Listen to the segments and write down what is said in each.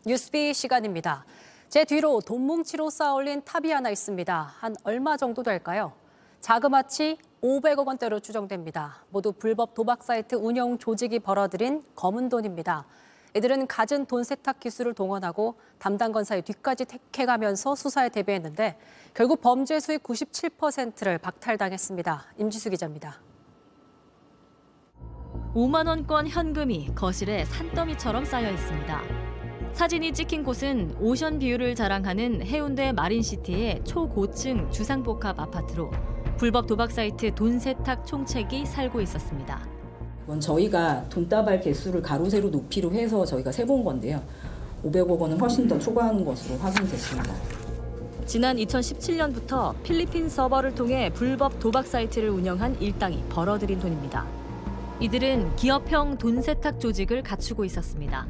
뉴스비 시간입니다. 제 뒤로 돈 뭉치로 쌓아올린 탑이 하나 있습니다. 한 얼마 정도 될까요? 자그마치 500억 원대로 추정됩니다. 모두 불법 도박 사이트 운영 조직이 벌어들인 검은 돈입니다. 이들은 갖은 돈 세탁 기술을 동원하고 담당 건사의 뒤까지 택해가면서 수사에 대비했는데 결국 범죄 수익 97%를 박탈당했습니다. 임지수 기자입니다. 5만 원권 현금이 거실에 산더미처럼 쌓여 있습니다. 사진이 찍힌 곳은 오션뷰를 자랑하는 해운대 마린시티의 초고층 주상복합 아파트로 불법 도박 사이트 돈 세탁 총책이 살고 있었습니다. 이건 저희가 돈다발 개수를 가로 세로 높이로 해서 저희가 세본 건데요. 500억 원은 훨씬 더 초과하는 것으로 확인됐습니다. 지난 2017년부터 필리핀 서버를 통해 불법 도박 사이트를 운영한 일당이 벌어들인 돈입니다. 이들은 기업형 돈 세탁 조직을 갖추고 있었습니다.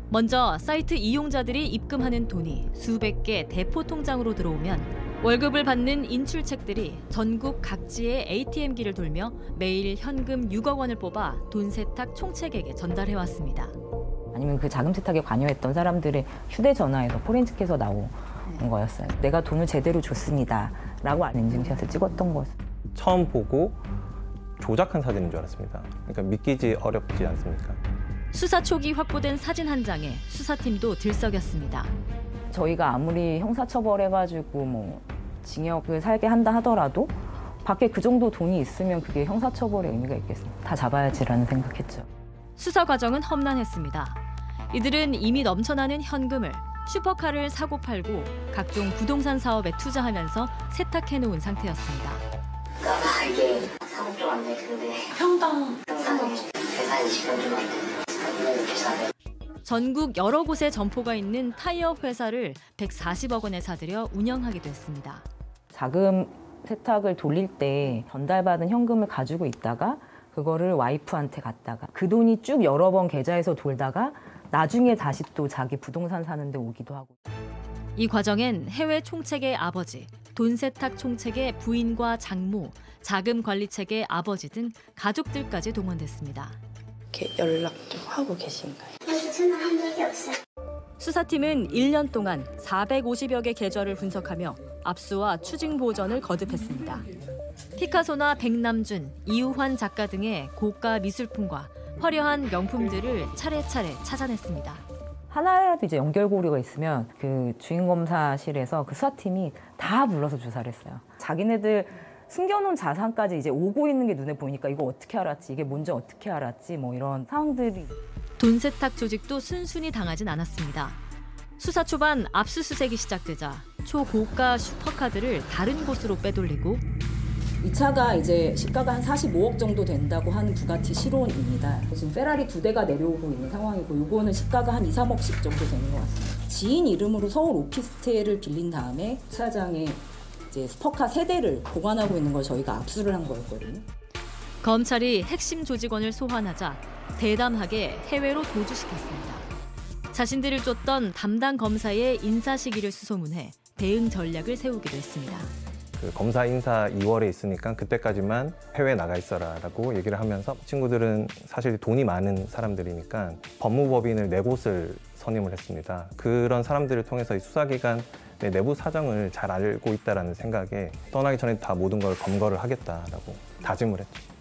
먼저 사이트 이용자들이 입금하는 돈이 수백 개 대포 통장으로 들어오면 월급을 받는 인출책들이 전국 각지의 ATM기를 돌며 매일 현금 6억 원을 뽑아 돈 세탁 총책에게 전달해왔습니다. 아니면 그 자금 세탁에 관여했던 사람들의 휴대전화에서 포렌식해서 나온 거였어요. 내가 돈을 제대로 줬습니다 라고 인증샷을 찍었던 것. 처음 보고 조작한 사진인 줄 알았습니다. 그러니까 믿기지 어렵지 않습니까? 수사 초기 확보된 사진 한 장에 수사팀도 들썩였습니다. 저희가 아무리 형사처벌해가지고 징역을 살게 한다 하더라도 밖에 그 정도 돈이 있으면 그게 형사처벌의 의미가 있겠습니까? 다 잡아야지라는 생각했죠. 수사 과정은 험난했습니다. 이들은 이미 넘쳐나는 현금을 슈퍼카를 사고 팔고 각종 부동산 사업에 투자하면서 세탁해놓은 상태였습니다. 이게 3억 좀 안 돼. 근데 평당 계산이 지금 좀 안 돼. 전국 여러 곳에 점포가 있는 타이어 회사를 140억 원에 사들여 운영하기도 했습니다. 자금 세탁을 돌릴 때 전달받은 현금을 가지고 있다가 그거를 와이프한테 갔다가 그 돈이 쭉 여러 번 계좌에서 돌다가 나중에 다시 또 자기 부동산 사는데 오기도 하고. 이 과정엔 해외 총책의 아버지, 돈 세탁 총책의 부인과 장모, 자금 관리책의 아버지 등 가족들까지 동원됐습니다. 이렇게 연락도 하고 계신가요? 전화한 적이 없어요. 수사팀은 1년 동안 450여 개 계좌를 분석하며 압수와 추징 보전을 거듭했습니다. 피카소나 백남준, 이우환 작가 등의 고가 미술품과 화려한 명품들을 차례차례 찾아냈습니다. 하나라도 이제 연결고리가 있으면 그 주인검사실에서 그 수사팀이 다 불러서 조사를 했어요. 자기네들 숨겨놓은 자산까지 이제 오고 있는 게 눈에 보이니까 이거 어떻게 알았지, 이게 뭔지 어떻게 알았지, 이런 상황들이. 돈 세탁 조직도 순순히 당하진 않았습니다. 수사 초반 압수수색이 시작되자 초고가 슈퍼카들을 다른 곳으로 빼돌리고 이 차가 이제 시가가 한 45억 정도 된다고 하는 부가티 시론입니다. 지금 페라리 2대가 내려오고 있는 상황이고 이거는 시가가 한 2, 3억씩 정도 되는 것 같습니다. 지인 이름으로 서울 오피스텔을 빌린 다음에 차장에 이제 스퍼카 3대를 보관하고 있는 걸 저희가 압수를 한 거였거든요. 검찰이 핵심 조직원을 소환하자 대담하게 해외로 도주시켰습니다. 자신들을 쫓던 담당 검사의 인사 시기를 수소문해 대응 전략을 세우기도 했습니다. 그 검사 인사 2월에 있으니까 그때까지만 해외에 나가 있어라라고 얘기를 하면서 친구들은 사실 돈이 많은 사람들이니까 법무법인을 4곳을 선임을 했습니다. 그런 사람들을 통해서 이 수사기관 내부 사정을 잘 알고 있다는 생각에 떠나기 전에 다 모든 걸 검거를 하겠다라고 다짐을 했죠.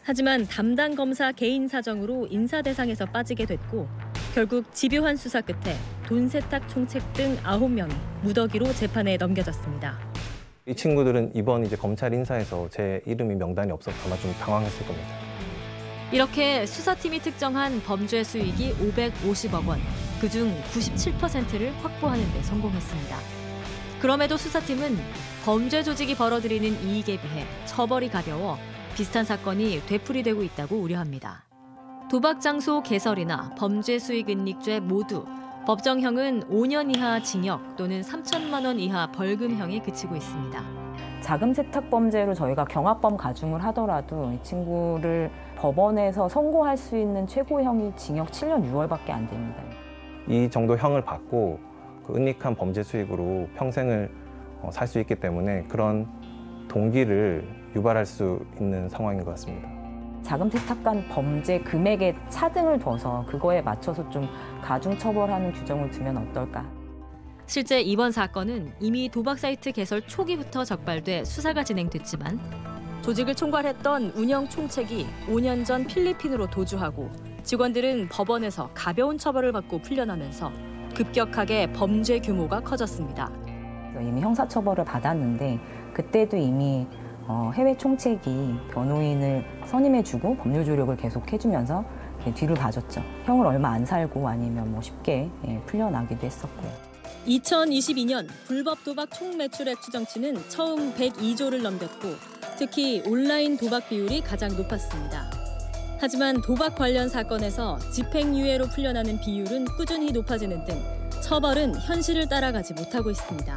하지만 담당 검사 개인 사정으로 인사 대상에서 빠지게 됐고 결국 집요한 수사 끝에 돈 세탁 총책 등 9명이 무더기로 재판에 넘겨졌습니다. 이 친구들은 이번 이제 검찰 인사에서 제 이름이 명단이 없어서 아마 좀 당황했을 겁니다. 이렇게 수사팀이 특정한 범죄 수익이 550억 원, 그중 97%를 확보하는 데 성공했습니다. 그럼에도 수사팀은 범죄 조직이 벌어들이는 이익에 비해 처벌이 가벼워 비슷한 사건이 되풀이되고 있다고 우려합니다. 도박 장소 개설이나 범죄 수익 은닉죄 모두 법정형은 5년 이하 징역 또는 3천만 원 이하 벌금형에 그치고 있습니다. 자금 세탁 범죄로 저희가 경합범 가중을 하더라도 이 친구를 법원에서 선고할 수 있는 최고형이 징역 7년 6월밖에 안 됩니다. 이 정도 형을 받고 그 은닉한 범죄 수익으로 평생을 살 수 있기 때문에 그런 동기를 유발할 수 있는 상황인 것 같습니다. 자금 세탁관 범죄 금액에 차등을 둬서 그거에 맞춰서 좀 가중 처벌하는 규정을 두면 어떨까? 실제 이번 사건은 이미 도박 사이트 개설 초기부터 적발돼 수사가 진행됐지만 조직을 총괄했던 운영 총책이 5년 전 필리핀으로 도주하고 직원들은 법원에서 가벼운 처벌을 받고 풀려나면서 급격하게 범죄 규모가 커졌습니다. 이미 형사처벌을 받았는데 그때도 이미 해외 총책이 변호인을 선임해주고 법률 조력을 계속 해주면서 뒤를 봐줬죠. 형을 얼마 안 살고 아니면 뭐 쉽게 풀려나기도 했었고요. 2022년 불법 도박 총 매출액 추정치는 처음 102조를 넘겼고 특히 온라인 도박 비율이 가장 높았습니다. 하지만 도박 관련 사건에서 집행유예로 풀려나는 비율은 꾸준히 높아지는 등 처벌은 현실을 따라가지 못하고 있습니다.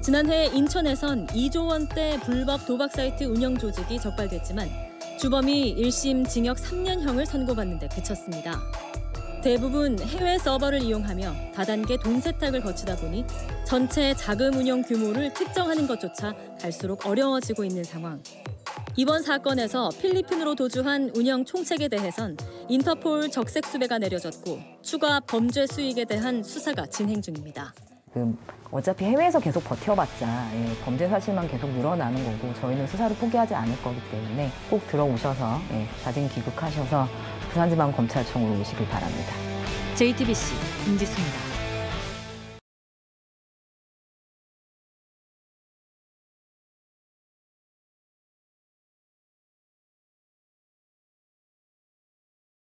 지난해 인천에선 2조 원대 불법 도박 사이트 운영 조직이 적발됐지만 주범이 1심 징역 3년형을 선고받는 데 그쳤습니다. 대부분 해외 서버를 이용하며 다단계 돈 세탁을 거치다 보니 전체 자금 운영 규모를 특정하는 것조차 갈수록 어려워지고 있는 상황. 이번 사건에서 필리핀으로 도주한 운영 총책에 대해선 인터폴 적색 수배가 내려졌고 추가 범죄 수익에 대한 수사가 진행 중입니다. 어차피 해외에서 계속 버텨봤자 범죄 사실만 계속 늘어나는 거고 저희는 수사를 포기하지 않을 거기 때문에 꼭 들어오셔서 자진 귀국하셔서 부산지방검찰청으로 오시길 바랍니다. JTBC 임지수입니다.